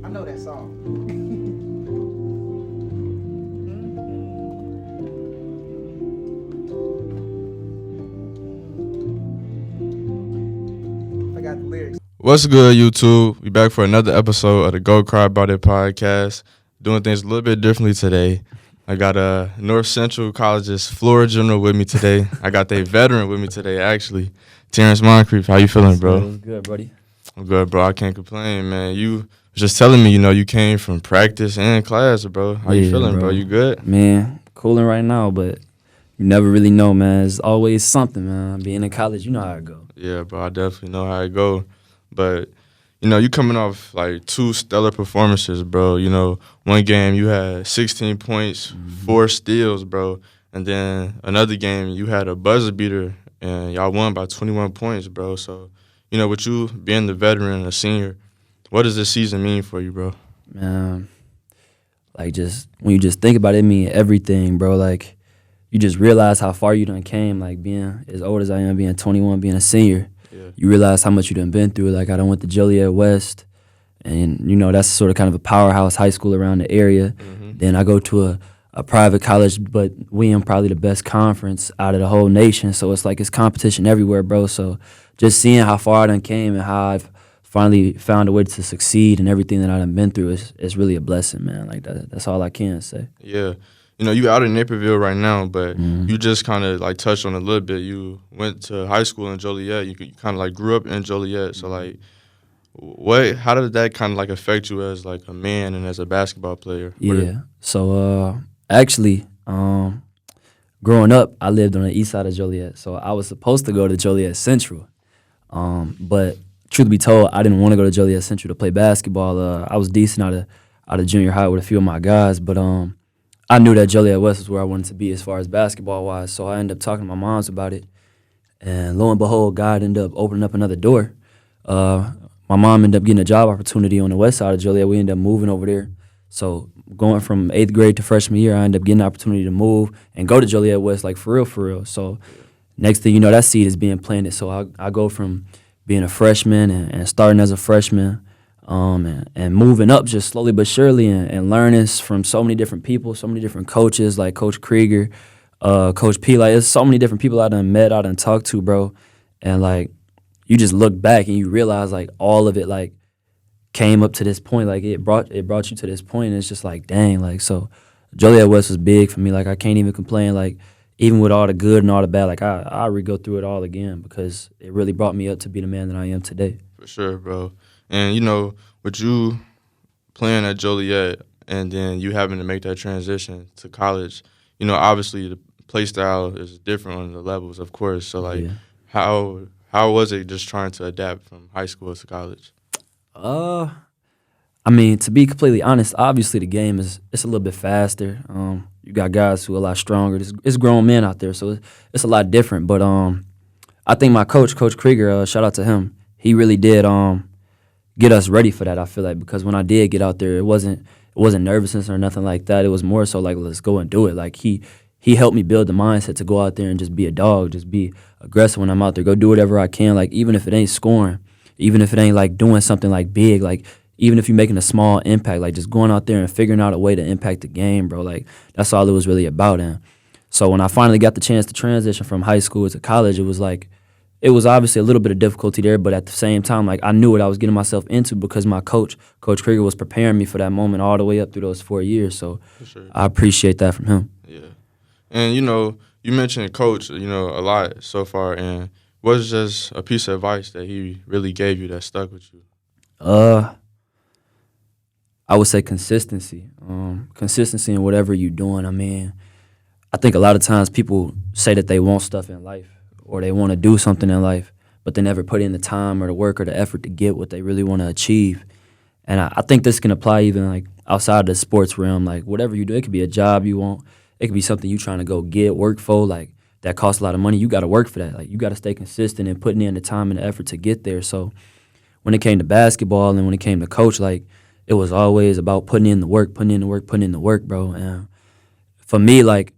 know that song. I got the lyrics. What's good, YouTube? We back for another episode of the Go Cry About It podcast. Doing things a little bit differently today. I got North Central College's floor general with me today. I got a veteran with me today, actually. Terrance Moncrief, how you feeling, bro? What's good, buddy? I'm good, bro. I can't complain, man. You was just telling me, you came from practice and class, bro. How you feeling, bro? You good? Man, cooling right now, but you never really know, man. It's always something, man. Being in college, you know how it go. Yeah, bro. I definitely know how it go. But, you coming off, like, 2 stellar performances, bro. One game you had 16 points, 4 steals, bro. And then another game you had a buzzer beater, and y'all won by 21 points, bro. So, with you being the veteran and a senior, what does this season mean for you, bro? Man, like, just when you just think about it, it mean everything, bro. Like, you just realize how far you done came, like, being as old as I am, being 21, being a senior. Yeah. You realize how much you done been through. Like, I done went to Joliet West, and, that's sort of kind of a powerhouse high school around the area. Mm-hmm. Then I go to a private college, but we in probably the best conference out of the whole nation. So it's like it's competition everywhere, bro. So just seeing how far I done came and how I've finally found a way to succeed and everything that I done been through is really a blessing, man. Like, that's all I can say. Yeah. You out in Naperville right now, but Mm-hmm. you just kind of, like, touched on it a little bit. You went to high school in Joliet. You kind of, like, grew up in Joliet. So, like, how did that kind of, like, affect you as, like, a man and as a basketball player? Yeah. So, actually, growing up, I lived on the east side of Joliet. So I was supposed to go to Joliet Central. But truth be told, I didn't want to go to Joliet Central to play basketball. I was decent out of junior high with a few of my guys, but I knew that Joliet West was where I wanted to be as far as basketball-wise, so I ended up talking to my moms about it. And lo and behold, God ended up opening up another door. My mom ended up getting a job opportunity on the west side of Joliet. We ended up moving over there. So going from 8th grade to freshman year, I ended up getting the opportunity to move and go to Joliet West, like, for real. So next thing you know, that seed is being planted. So I go from being a freshman and starting as a freshman, and moving up just slowly but surely and learning from so many different people, so many different coaches, like Coach Krieger, Coach P. Like, there's so many different people I done met, I done talked to, bro. And, like, you just look back and you realize, like, all of it, like, came up to this point. Like, it brought you to this point, and it's just like, dang. Like, so Joliet West was big for me. Like, I can't even complain. Like, even with all the good and all the bad, like, I re-go through it all again because it really brought me up to be the man that I am today. For sure, bro. And, with you playing at Joliet and then you having to make that transition to college, obviously the play style is different on the levels, of course. So, like, Yeah. how was it just trying to adapt from high school to college? I mean, to be completely honest, obviously the game it's a little bit faster. You got guys who are a lot stronger. It's grown men out there, so it's a lot different. But I think my Coach Krieger, shout out to him, he really did get us ready for that. I feel like, because when I did get out there, it wasn't nervousness or nothing like that. It was more so like, let's go and do it. Like, he helped me build the mindset to go out there and just be a dog, just be aggressive when I'm out there. Go do whatever I can, like, even if it ain't scoring, even if it ain't, like, doing something, like, big, like, even if you're making a small impact, like, just going out there and figuring out a way to impact the game, bro. Like, that's all it was really about. And so when I finally got the chance to transition from high school to college, it was like, it was obviously a little bit of difficulty there, but at the same time, like, I knew what I was getting myself into because my Coach Krieger, was preparing me for that moment all the way up through those 4 years. So For sure. I appreciate that from him. Yeah. And, you mentioned Coach, a lot so far. And what's just a piece of advice that he really gave you that stuck with you? I would say consistency. Consistency in whatever you're doing. I mean, I think a lot of times people say that they want stuff in life or they want to do something in life, but they never put in the time or the work or the effort to get what they really want to achieve. And I think this can apply even, like, outside the sports realm. Like, whatever you do, it could be a job you want. It could be something you're trying to go get, work for, like, that costs a lot of money. You got to work for that. Like, you got to stay consistent and putting in the time and the effort to get there. So when it came to basketball and when it came to coach, like, it was always about putting in the work, bro. And for me, like,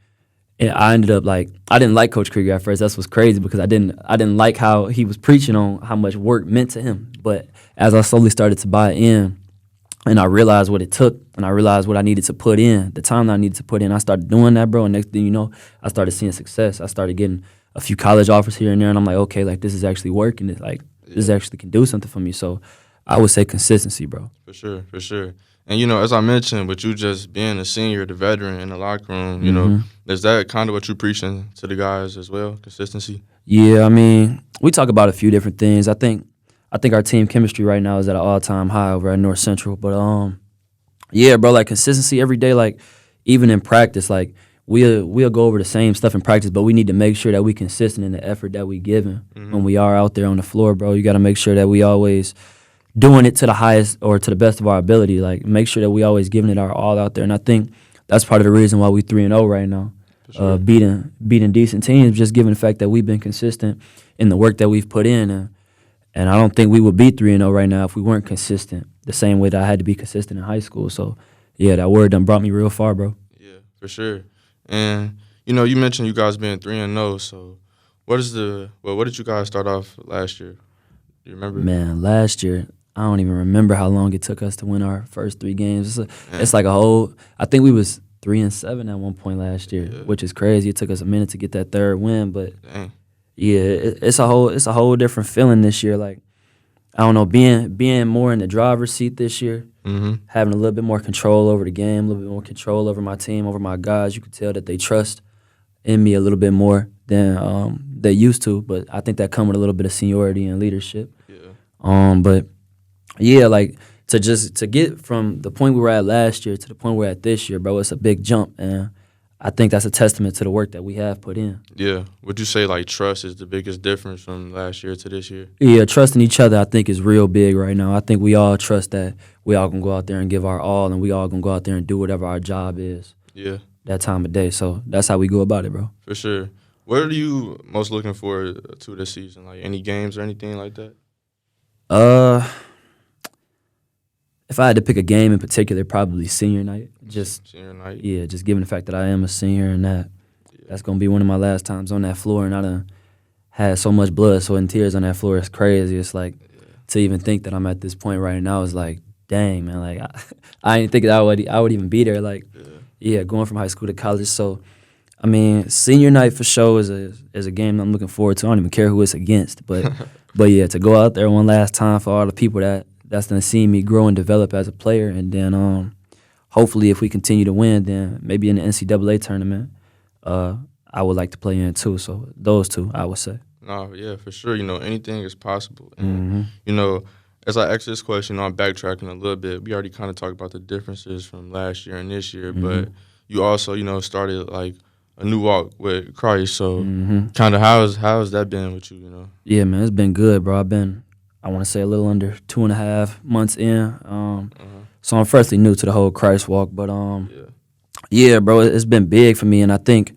I ended up, like, I didn't like Coach Krieger at first. That's what's crazy because I didn't like how he was preaching on how much work meant to him. But as I slowly started to buy in, And I realized what it took, and I realized what I needed to put in, the time that I needed to put in. I started doing that, bro, and next thing you know, I started seeing success. I started getting a few college offers here and there, and I'm like, okay, like, this is actually working. It's like, this actually can do something for me. So I would say consistency, bro. For sure, for sure. And, you know, as I mentioned, with you just being a senior, the veteran in the locker room, you know, is that kind of what you're preaching to the guys as well, consistency? Yeah, I mean, we talk about a few different things. I think our team chemistry right now is at an all-time high over at North Central. But yeah, bro, like consistency every day, like even in practice, like we'll go over the same stuff in practice, but we need to make sure that we consistent in the effort that we giving when we are out there on the floor, bro. You got to make sure that we always doing it to the highest or to the best of our ability. Like make sure that we always giving it our all out there. And I think that's part of the reason why we 3-0 right now. Sure. Beating decent teams, just given the fact that we've been consistent in the work that we've put in. And I don't think we would be 3-0 right now if we weren't consistent the same way that I had to be consistent in high school. So, yeah, that word done brought me real far, bro. Yeah, for sure. And, you know, you mentioned you guys being 3-0. So, what did you guys start off last year? Do you remember? Man, last year, I don't even remember how long it took us to win our first 3 games. It's like a whole – I think we was 3-7 at one point last year, which is crazy. It took us a minute to get that third win, but – Dang. Yeah, it's a whole different feeling this year. Like, I don't know, being more in the driver's seat this year, having a little bit more control over the game, a little bit more control over my team, over my guys. You can tell that they trust in me a little bit more than they used to. But I think that comes with a little bit of seniority and leadership. Yeah. But yeah, like to get from the point we were at last year to the point we're at this year, bro, it's a big jump, and I think that's a testament to the work that we have put in. Yeah. Would you say, like, trust is the biggest difference from last year to this year? Yeah, trusting each other, I think, is real big right now. I think we all trust that we all going to go out there and give our all, and we all going to go out there and do whatever our job is. Yeah. That time of day. So that's how we go about it, bro. For sure. What are you most looking forward to this season? Like, any games or anything like that? If I had to pick a game in particular, probably senior night. Senior night? Yeah, just given the fact that I am a senior and that's going to be one of my last times on that floor, and I done had so much blood, sweat, and tears on that floor. It's crazy. It's like to even think that I'm at this point right now is like, dang, man. Like, I didn't think that I would even be there. Like, going from high school to college. So, I mean, senior night for sure is a game that I'm looking forward to. I don't even care who it's against. But yeah, to go out there one last time for all the people that's going to see me grow and develop as a player. And then hopefully if we continue to win, then maybe in the NCAA tournament, I would like to play in too. So those two, I would say. No, yeah, for sure. You know, anything is possible. And, you know, as I ask this question, I'm backtracking a little bit. We already kind of talked about the differences from last year and this year, but you also, you know, started like a new walk with Christ. So kind of how has that been with you, you know? Yeah, man, it's been good, bro. I want to say a little under 2.5 months in. So I'm firstly new to the whole Christ walk, but yeah, bro, it's been big for me, and I think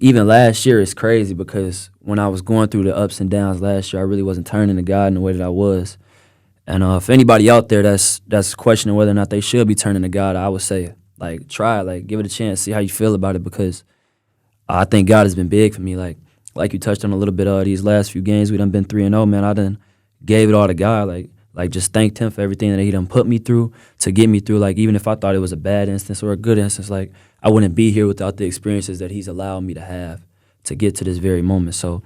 even last year it's crazy because when I was going through the ups and downs last year, I really wasn't turning to God in the way that I was. And if anybody out there that's questioning whether or not they should be turning to God, I would say, like, try it, like, give it a chance, see how you feel about it, because I think God has been big for me. Like you touched on a little bit of these last few games, we done been 3-0, man. I done gave it all to God, like just thanked him for everything that he done put me through to get me through. Like, even if I thought it was a bad instance or a good instance, like, I wouldn't be here without the experiences that he's allowed me to have to get to this very moment. So,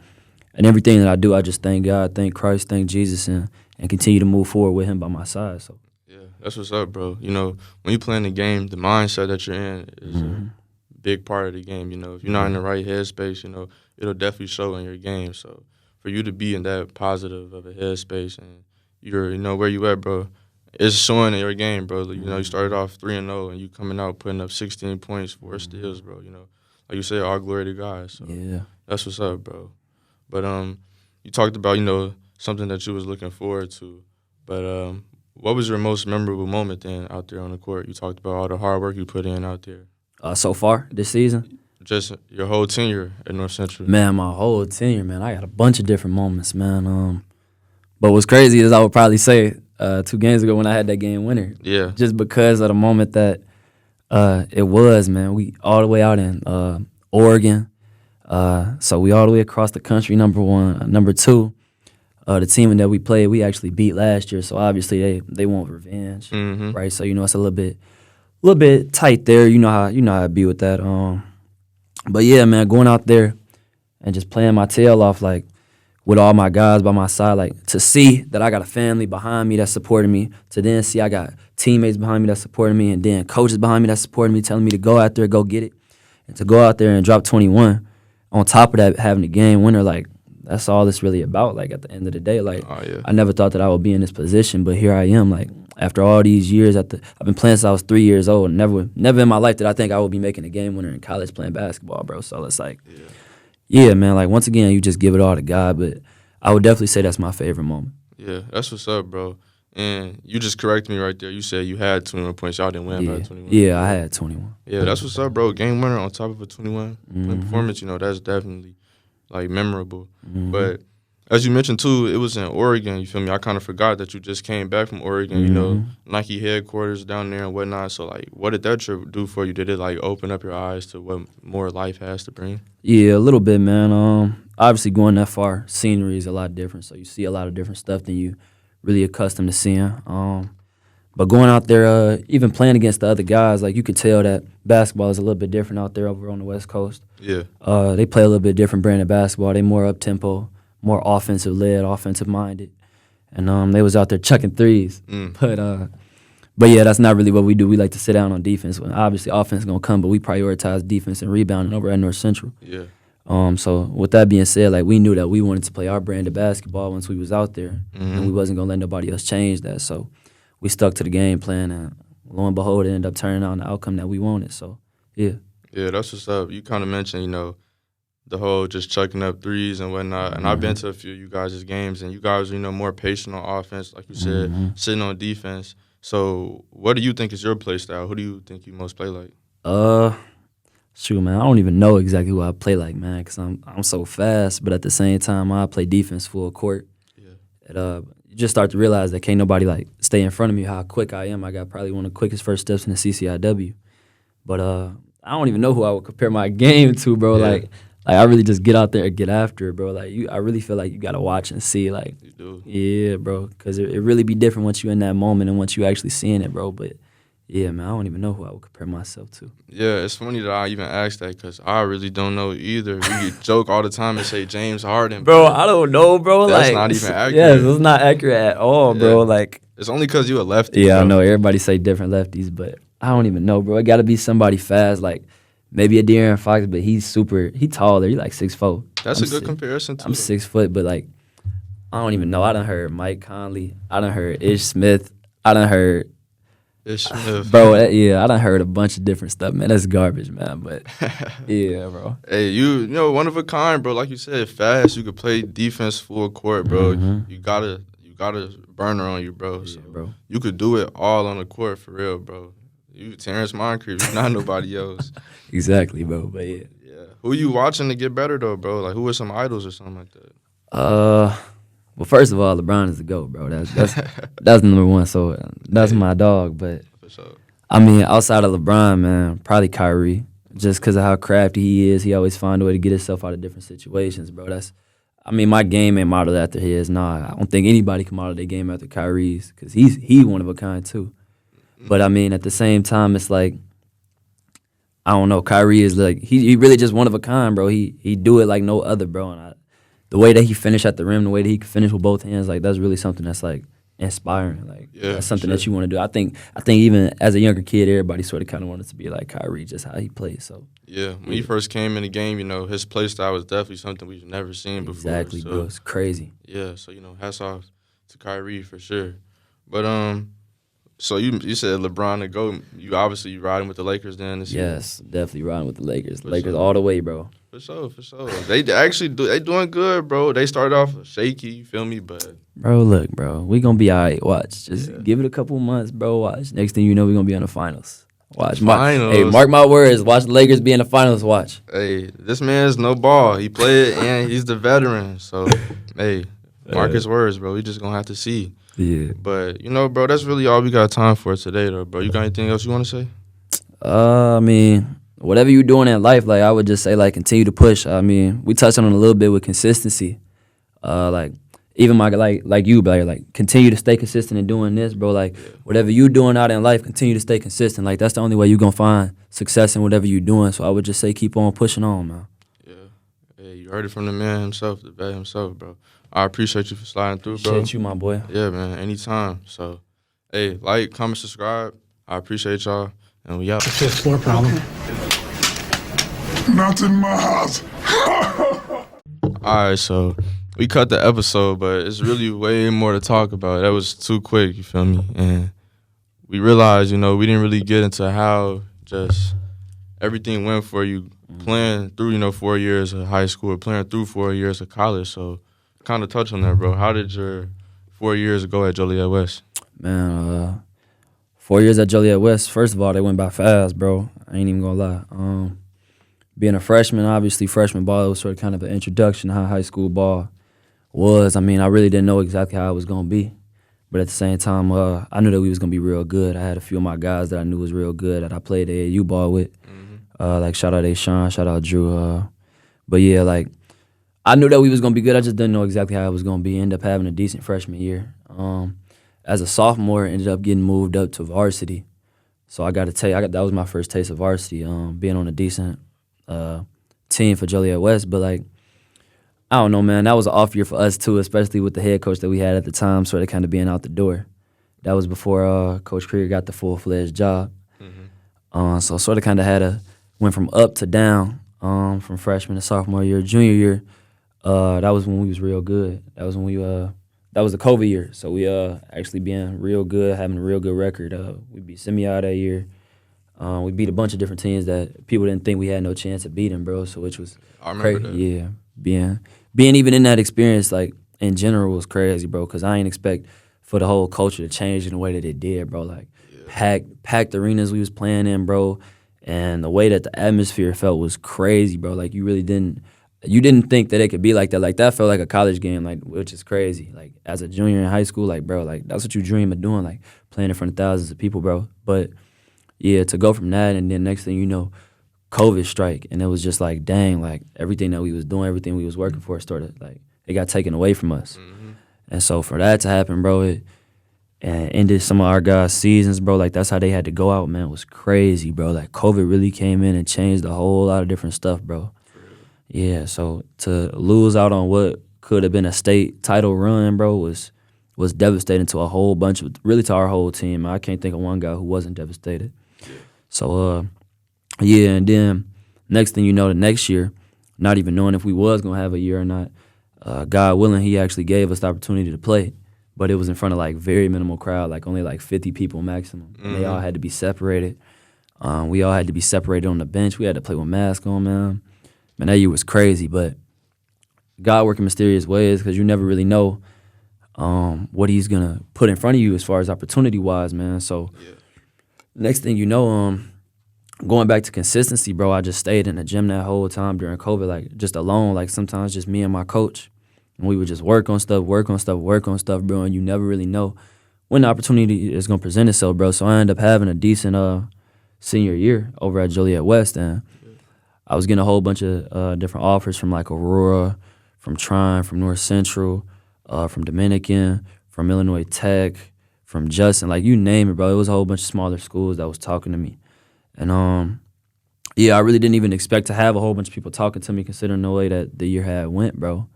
and everything that I do, I just thank God, thank Christ, thank Jesus, and continue to move forward with him by my side. So, yeah, that's what's up, bro. You know, when you playing the game, the mindset that you're in is a big part of the game. You know, if you're not in the right headspace, you know, it'll definitely show in your game. So, for you to be in that positive of a headspace and you're, you know, where you at, bro, it's showing in your game, bro. You know, you started off 3-0 and you coming out putting up 16 points, 4 steals, bro. You know, like you said, all glory to God. So yeah, that's what's up, bro. But you talked about, you know, something that you was looking forward to. But what was your most memorable moment then out there on the court? You talked about all the hard work you put in out there. So far this season? Just your whole tenure at North Central. Man, my whole tenure, man. I got a bunch of different moments, man. But what's crazy is I would probably say 2 games ago when I had that game winner. Yeah. Just because of the moment that it was, man. We all the way out in Oregon. So we all the way across the country, number one. Number two, The team that we played, we actually beat last year, so obviously they want revenge, right? So it's a little bit tight there. You know how I be with that. But yeah, man, going out there and just playing my tail off, like with all my guys by my side, like to see that I got a family behind me that's supporting me, to then see I got teammates behind me that's supporting me, and then coaches behind me that's supporting me, telling me to go out there, go get it, and to go out there and drop 21. On top of that, having a game winner, like that's all it's really about. Like at the end of the day, like I never thought that I would be in this position, but here I am. Like after all these years, I've been playing since I was 3 years old. Never in my life did I think I would be making a game winner in college playing basketball, bro. So it's like, yeah, man. Like once again, you just give it all to God. But I would definitely say that's my favorite moment. Yeah, that's what's up, bro. And you just corrected me right there. You said you had 21 points. Y'all didn't win by 21. Yeah, I had 21. Yeah, that's what's up, bro. Game winner on top of a 21 point performance. That's definitely like memorable. But as you mentioned too, it was in Oregon. You feel me? I kind of forgot that you just came back from Oregon. Nike headquarters down there and whatnot. So like, what did that trip do for you? Did it like open up your eyes to what more life has to bring? Yeah, a little bit, man. Obviously going that far, scenery is a lot different. So you see a lot of different stuff than you really accustomed to seeing. But going out there, even playing against the other guys, like you could tell that basketball is a little bit different out there over on the West Coast. Yeah. They play a little bit different brand of basketball. They more up tempo, more offensive led, offensive minded, and they was out there chucking threes. But yeah, that's not really what we do. We like to sit down on defense. Obviously, offense is gonna come, but we prioritize defense and rebounding over at North Central. Yeah. So with that being said, like we knew that we wanted to play our brand of basketball once we was out there, and we wasn't gonna let nobody else change that. So we stuck to the game plan, and lo and behold, it ended up turning out the outcome that we wanted. So yeah. Yeah, that's what's up. You kind of mentioned, the whole just chucking up threes and whatnot. And I've been to a few of you guys' games, and you guys are, more patient on offense, like you said, sitting on defense. So what do you think is your play style? Who do you think you most play like? Shoot, man, I don't even know exactly who I play like, man, because I'm so fast. But at the same time, I play defense full court. Yeah. You just start to realize that can't nobody, like, stay in front of me how quick I am. I got probably one of the quickest first steps in the CCIW. But I don't even know who I would compare my game to, bro. Yeah. Like I really just get out there and get after it, bro. Like I really feel like you got to watch and see, like. You do. Yeah, bro, because it really be different once you in that moment and once you actually seeing it, bro. But yeah, man, I don't even know who I would compare myself to. Yeah, it's funny that I even asked that because I really don't know either. We joke all the time and say James Harden. Bro, I don't know, bro. That's not even accurate. Yeah, it's not accurate at all, bro. Like, it's only because you a lefty. Yeah, bro. I know. Everybody say different lefties, but I don't even know, bro. It got to be somebody fast, like maybe a De'Aaron Fox, but he taller. He like 6'4". That's a good comparison, too. I'm 6 foot, but like, I don't even know. I done heard Mike Conley. I done heard Ish Smith. I done heard Ish Smith. Bro, I done heard a bunch of different stuff, man. That's garbage, man. But yeah, bro. Hey, you one of a kind, bro. Like you said, fast. You could play defense full court, bro. You got a burner on you, bro. So bro. You could do it all on the court for real, bro. You Terrance Moncrief, you're not nobody else. Exactly, bro. But yeah. Yeah. Who you watching to get better though, bro? Like who are some idols or something like that? Well, first of all, LeBron is the GOAT, bro. That's number one. So that's my dog. But for sure. I mean, outside of LeBron, man, probably Kyrie. Just because of how crafty he is, he always find a way to get himself out of different situations, bro. My game ain't modeled after his. Nah, I don't think anybody can model their game after Kyrie's because he one of a kind too. But I mean, at the same time, it's like I don't know. Kyrie is like he really just one of a kind, bro. He do it like no other, bro. And the way that he finished at the rim, the way that he can finish with both hands, like that's really something that's like inspiring. Like that's something that you want to do. I think even as a younger kid, everybody sort of kind of wanted to be like Kyrie, just how he plays. So when he first came in the game, his play style was definitely something we've never seen before. Exactly, so, bro. It's crazy. Yeah, so hats off to Kyrie for sure. But so you said LeBron to go. You obviously riding with the Lakers then this year? Yes, definitely riding with the Lakers. Lakers all the way, bro. For sure. They actually they doing good, bro. They started off shaky, you feel me? But bro, look, bro, we gonna be all right. Watch, just give it a couple months, bro. Watch. Next thing you know, we gonna be in the finals. Watch, mark my words. Watch the Lakers be in the finals. Watch. Hey, this man's no ball. He played and he's the veteran. So, hey, mark his words, bro. We just gonna have to see. Yeah. But bro, that's really all we got time for today, though, bro. You got anything else you want to say? I mean, whatever you're doing in life, like I would just say, like continue to push. I mean, we touched on it a little bit with consistency. Like even my like you, bro, like continue to stay consistent in doing this, bro. Like whatever you doing out in life, continue to stay consistent. Like that's the only way you gonna find success in whatever you doing. So I would just say keep on pushing on, man. Yeah. Hey, you heard it from the man himself, the vet himself, bro. I appreciate you for sliding through, bro. Appreciate you, my boy. Yeah, man, anytime. So, hey, like, comment, subscribe. I appreciate y'all, and we out. Fifth floor problem. Not in my house. All right, so we cut the episode, but it's really way more to talk about. That was too quick, you feel me? And we realized, you know, we didn't really get into how just everything went for you playing through, you know, 4 years of high school or playing through 4 years of college. So kind of touch on that, bro. How did your 4 years go at Joliet West? Man, 4 years at Joliet West, first of all, they went by fast, bro. I ain't even gonna lie. Being a freshman, obviously freshman ball was sort of kind of an introduction to how high school ball was. I mean, I really didn't know exactly how it was gonna be. But at the same time, I knew that we was gonna be real good. I had a few of my guys that I knew was real good that I played AAU ball with. Like shout out A-Sean, shout out Drew. But yeah, like I knew that we was gonna be good. I just didn't know exactly how it was gonna be. Ended up having a decent freshman year. As a sophomore, ended up getting moved up to varsity. So I got to tell you, that was my first taste of varsity, being on a decent team for Joliet West. But like, I don't know, man. That was an off year for us too, especially with the head coach that we had at the time, sort of kind of being out the door. That was before Coach Kyrie got the full-fledged job. So sort of kind of went from up to down, from freshman to sophomore year, junior year. That was when we was real good. That was when that was the COVID year. So we actually being real good, having a real good record. We beat Semi-Out that year. We beat a bunch of different teams that people didn't think we had no chance of beating, bro. So which was crazy. Yeah, being even in that experience, like in general, was crazy, bro. Because I ain't expect for the whole culture to change in the way that it did, bro. Like packed arenas we was playing in, bro, and the way that the atmosphere felt was crazy, bro. Like you really didn't think that it could be like that. Like that felt like a college game, like which is crazy. Like as a junior in high school, like bro, like that's what you dream of doing, like playing in front of thousands of people, bro. But yeah, to go from that and then next thing you know, COVID strike, and it was just like, dang, like everything that we was doing, everything we was working for started, like it got taken away from us. And so for that to happen, bro, it ended some of our guys' seasons, bro. Like that's how they had to go out, man. It was crazy, bro. Like COVID really came in and changed a whole lot of different stuff, bro. Yeah, so to lose out on what could have been a state title run, bro, was devastating to a whole bunch of, really to our whole team. I can't think of one guy who wasn't devastated. So, yeah, and then next thing you know, the next year, not even knowing if we was going to have a year or not, God willing, he actually gave us the opportunity to play. But it was in front of, like, very minimal crowd, like only, like, 50 people maximum. And they all had to be separated. We all had to be separated on the bench. We had to play with masks on, man. Man, that year was crazy, but God working mysterious ways because you never really know what he's going to put in front of you as far as opportunity-wise, man. So next thing you know, going back to consistency, bro, I just stayed in the gym that whole time during COVID, like just alone, like sometimes just me and my coach. And we would just work on stuff, bro, and you never really know when the opportunity is going to present itself, bro. So I ended up having a decent senior year over at Joliet West, and I was getting a whole bunch of different offers from like Aurora, from Trine, from North Central, from Dominican, from Illinois Tech, from Justin, like you name it, bro. It was a whole bunch of smaller schools that was talking to me. And yeah, I really didn't even expect to have a whole bunch of people talking to me considering the way that the year had went, bro.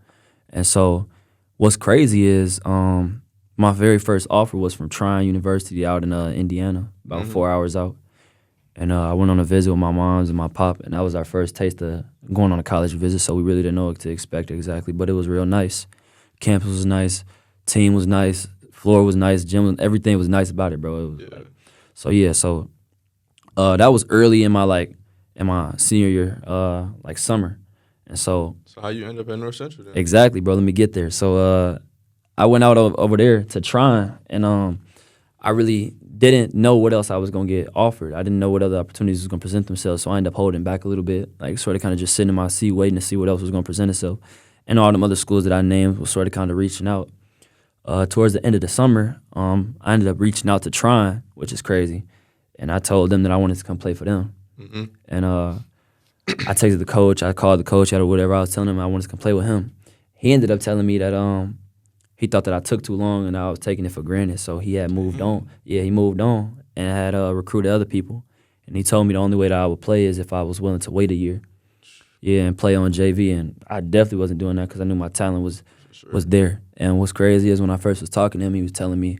And so what's crazy is my very first offer was from Trine University out in Indiana, about 4 hours out. And I went on a visit with my moms and my pop, and that was our first taste of going on a college visit, so we really didn't know what to expect exactly, but it was real nice. Campus was nice, team was nice, floor was nice, gym, everything was nice about it, bro. It was like, so that was early in my senior year, like summer. And so how you end up at North Central then? Exactly, bro. Let me get there. So I went out over there to Trine, and I really didn't know what else I was going to get offered. I didn't know what other opportunities was going to present themselves, so I ended up holding back a little bit, like sort of kind of just sitting in my seat waiting to see what else was going to present itself. And all them other schools that I named was sort of kind of reaching out. Towards the end of the summer, I ended up reaching out to Trine, which is crazy, and I told them that I wanted to come play for them. And I texted the coach, I called the coach or whatever, I was telling him I wanted to come play with him. He ended up telling me that he thought that I took too long and I was taking it for granted. So he had moved on. Yeah, he moved on and had recruited other people. And he told me the only way that I would play is if I was willing to wait a year. Yeah, and play on JV. And I definitely wasn't doing that because I knew my talent was there. And what's crazy is when I first was talking to him, he was telling me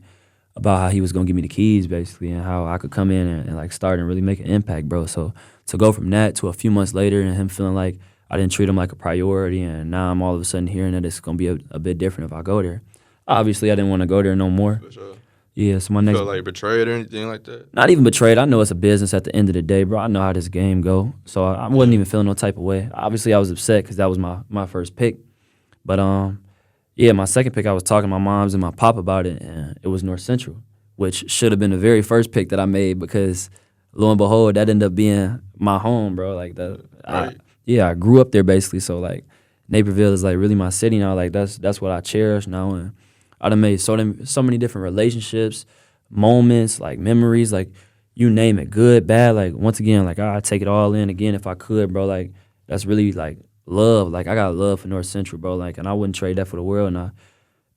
about how he was going to give me the keys, basically, and how I could come in and like start and really make an impact, bro. So to go from that to a few months later and him feeling like I didn't treat him like a priority, and now I'm all of a sudden hearing that it's going to be a bit different if I go there. Obviously, I didn't want to go there no more. For sure. Yeah, so my next... Feel like betrayed or anything like that? Not even betrayed. I know it's a business at the end of the day, bro. I know how this game go. So I wasn't even feeling no type of way. Obviously, I was upset because that was my first pick. But, yeah, my second pick, I was talking to my moms and my pop about it, and it was North Central, which should have been the very first pick that I made because, lo and behold, that ended up being my home, bro. Like, Right. I grew up there, basically. So, like, Naperville is, like, really my city now. Like, that's what I cherish now. And I done made so many different relationships, moments, like, memories, like, you name it, good, bad. Like, once again, like, I'd take it all in again if I could, bro. Like, that's really, like, love. Like, I got love for North Central, bro. Like, and I wouldn't trade that for the world. And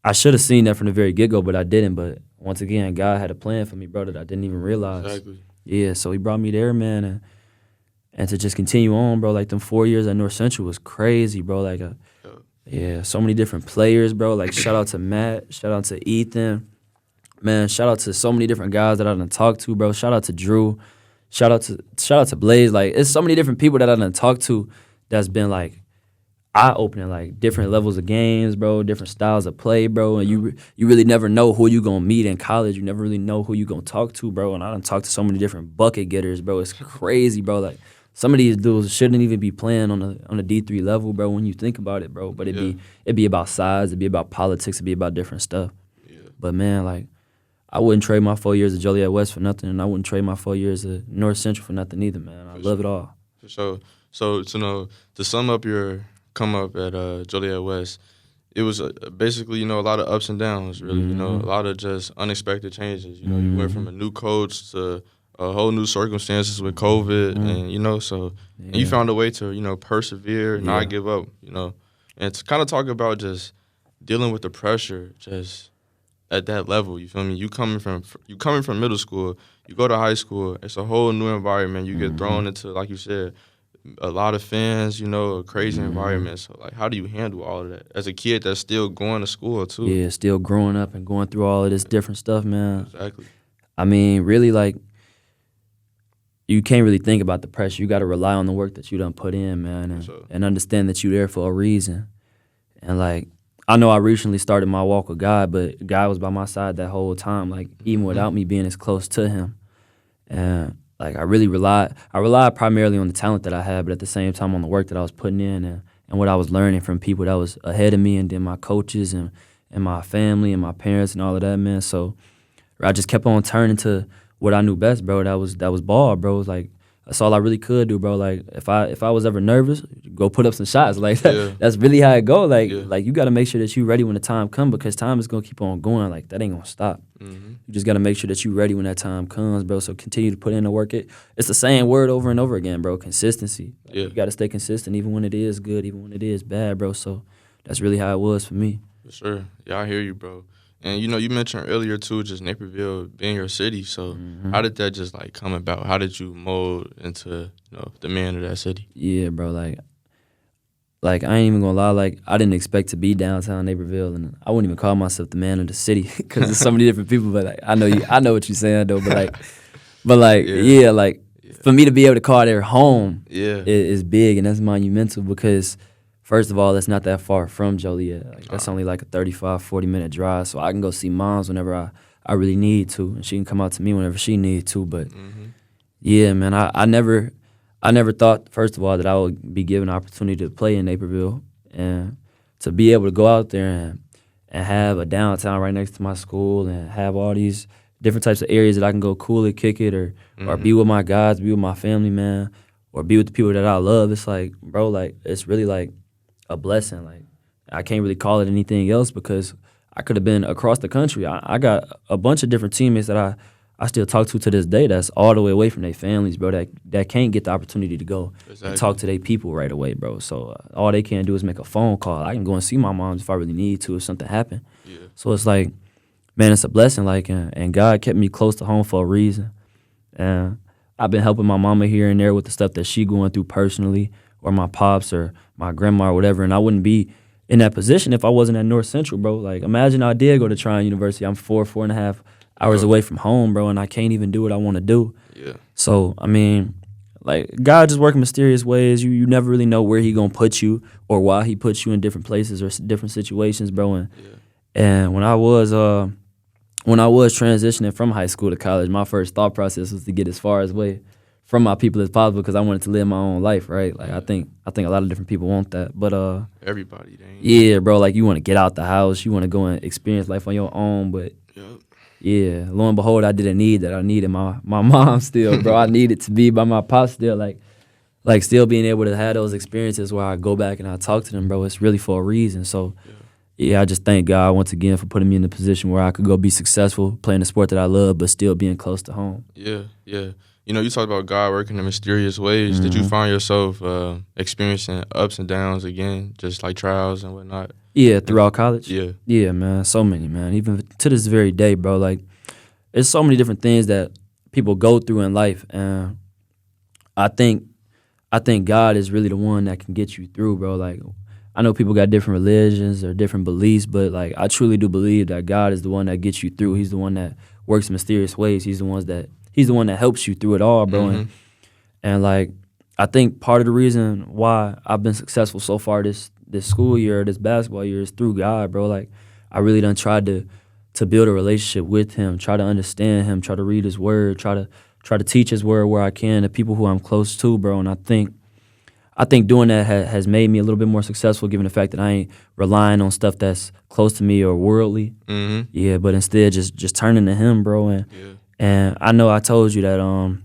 I should have seen that from the very get-go, but I didn't. But once again, God had a plan for me, bro, that I didn't even realize. Exactly. Yeah, so he brought me there, man, and to just continue on, bro. Like, them 4 years at North Central was crazy, bro. Like, yeah, so many different players, bro. Like, shout out to Matt, shout out to Ethan, man. Shout out to so many different guys that I done talked to, bro. Shout out to Drew, shout out to Blaze. Like, it's so many different people that I done talked to that's been like eye-opening, like different levels of games, bro, different styles of play, bro, and you really never know who you gonna meet in college. You never really know who you gonna talk to, bro, and I done talked to so many different bucket getters, bro. It's crazy, bro. Like, some of these dudes shouldn't even be playing on a D3 level, bro, when you think about it, bro, but it'd be about size, it'd be about politics, it'd be about different stuff. Yeah. But, man, like, I wouldn't trade my 4 years at Joliet West for nothing, and I wouldn't trade my 4 years at North Central for nothing either, man. I love it all. For sure. So, to sum up your come up at Joliet West, it was basically, a lot of ups and downs, really. Mm-hmm. A lot of just unexpected changes. You went from a new coach to a whole new circumstances with COVID, and, so and you found a way to, persevere, not give up, and to kind of talk about just dealing with the pressure just at that level, you feel me? You coming from middle school, you go to high school, it's a whole new environment. You get thrown into, like you said, a lot of fans, a crazy environment. So, like, how do you handle all of that as a kid that's still going to school, too? Yeah, still growing up and going through all of this different stuff, man. Exactly. I mean, really, like, you can't really think about the pressure. You got to rely on the work that you done put in, man, and understand that you're there for a reason. And, like, I know I recently started my walk with God, but God was by my side that whole time, like, even without me being as close to him. And, like, I relied primarily on the talent that I had, but at the same time on the work that I was putting in and what I was learning from people that was ahead of me, and then my coaches and my family and my parents and all of that, man. So I just kept on turning to what I knew best, bro. That was ball, bro. Like, that's all I really could do, bro. Like, if I was ever nervous, go put up some shots. Like, that's really how it go. Like, you got to make sure that you ready when the time comes, because time is going to keep on going. Like, that ain't going to stop. Mm-hmm. You just got to make sure that you ready when that time comes, bro. So continue to put in the work. It's the same word over and over again, bro. Consistency. Like, you got to stay consistent even when it is good, even when it is bad, bro. So that's really how it was for me. For sure. Yeah, I hear you, bro. And, you mentioned earlier, too, just Naperville being your city. So how did that just, like, come about? How did you mold into, the man of that city? Yeah, bro, like I ain't even gonna lie, like, I didn't expect to be downtown Naperville, and I wouldn't even call myself the man of the city because there's so many different people. But, like, I know what you're saying, though. But for me to be able to call their home is big, and that's monumental because, first of all, it's not that far from Joliet. Like, that's only like a 35, 40-minute drive, so I can go see moms whenever I really need to, and she can come out to me whenever she needs to. But, yeah, man, I never thought, first of all, that I would be given an opportunity to play in Naperville and to be able to go out there and have a downtown right next to my school and have all these different types of areas that I can go cool it, kick it, or be with my guys, be with my family, man, or be with the people that I love. It's like, bro, like, it's really like a blessing. Like, I can't really call it anything else because I could have been across the country. I got a bunch of different teammates that I still talk to this day that's all the way away from their families, bro, that can't get the opportunity to go and talk to their people right away, bro. So all they can do is make a phone call. I can go and see my mom if I really need to if something happened. Yeah. So it's like, man, it's a blessing. Like, and God kept me close to home for a reason. And I've been helping my mama here and there with the stuff that she going through personally, or my pops or my grandma or whatever. And I wouldn't be in that position if I wasn't at North Central, bro. Like, imagine I did go to Tryon University. I'm 4.5 hours away from home, bro, and I can't even do what I want to do. Yeah. So, I mean, like, God just working mysterious ways. You never really know where he gonna put you or why he puts you in different places or different situations, bro. And when I was transitioning from high school to college, my first thought process was to get as far away from my people as possible because I wanted to live my own life, right? Like, I think a lot of different people want that, but everybody, dang. Yeah, bro. Like, you want to get out the house, you want to go and experience life on your own, but Yep. yeah, lo and behold, I didn't need that. I needed my mom still, bro. I needed to be by my pop still, like still being able to have those experiences where I go back and I talk to them, bro. It's really for a reason. So yeah, I just thank God once again for putting me in a position where I could go be successful playing the sport that I love, but still being close to home. Yeah, yeah. You know, you talked about God working in mysterious ways. Did you find yourself experiencing ups and downs again, just like trials and whatnot? Yeah, throughout college? Yeah. Yeah, man. So many, man. Even to this very day, bro. Like, there's so many different things that people go through in life. And I think God is really the one that can get you through, bro. Like, I know people got different religions or different beliefs, but, like, I truly do believe that God is the one that gets you through. He's the one that works in mysterious ways. He's the one that helps you through it all, bro. And like, I think part of the reason why I've been successful so far this school year, this basketball year, is through God, bro. Like, I really done tried to build a relationship with him, try to understand him, try to read his word, try to teach his word where I can to people who I'm close to, bro. And I think doing that has made me a little bit more successful, given the fact that I ain't relying on stuff that's close to me or worldly. Yeah, but instead just turning to him, bro. And I know I told you that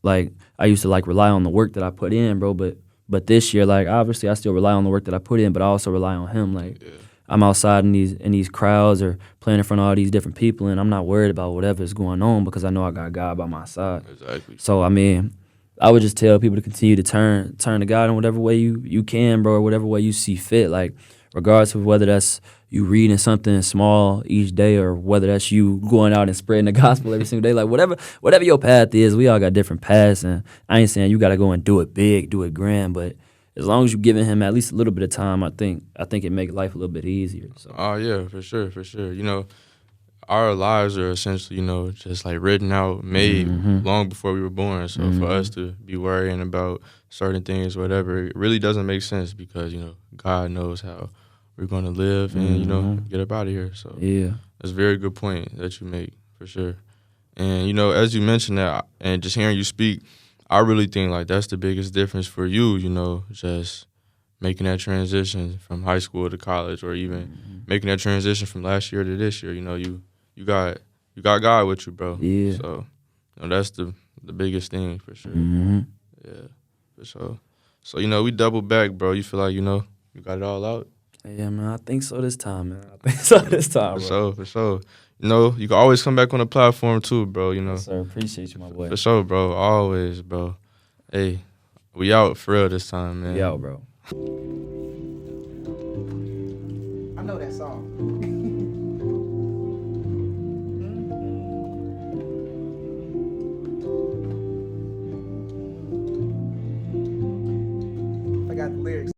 like, I used to like rely on the work that I put in, bro. But this year, like, obviously I still rely on the work that I put in, but I also rely on him. Like, I'm outside in these crowds or playing in front of all these different people, and I'm not worried about whatever's going on because I know I got God by my side. Exactly. So, I mean, I would just tell people to continue to turn to God in whatever way you can, bro, or whatever way you see fit. Like, regardless of whether that's you reading something small each day or whether that's you going out and spreading the gospel every single day. Like, whatever your path is, we all got different paths, and I ain't saying you got to go and do it big, do it grand, but as long as you're giving him at least a little bit of time, I think it make life a little bit easier. So. Oh, yeah, for sure. You know, our lives are essentially, you know, just like written out, made long before we were born. So for us to be worrying about certain things, whatever, it really doesn't make sense because, you know, God knows how we're going to live and, you know, get up out of here. So yeah, that's a very good point that you make, for sure. And, you know, as you mentioned that and just hearing you speak, I really think, like, that's the biggest difference for you, you know, just making that transition from high school to college or even making that transition from last year to this year. You know, you got God with you, bro. Yeah. So, you know, that's the biggest thing, for sure. Yeah, for sure. So, you know, we double back, bro. You feel like, you know, you got it all out? Yeah, man, I think so this time, man. I think so this time, bro. For sure. You know, you can always come back on the platform too, bro, you know. Yes, sir. Appreciate you, my boy. For sure, bro. Always, bro. Hey, we out for real this time, man. We out, bro. I know that song.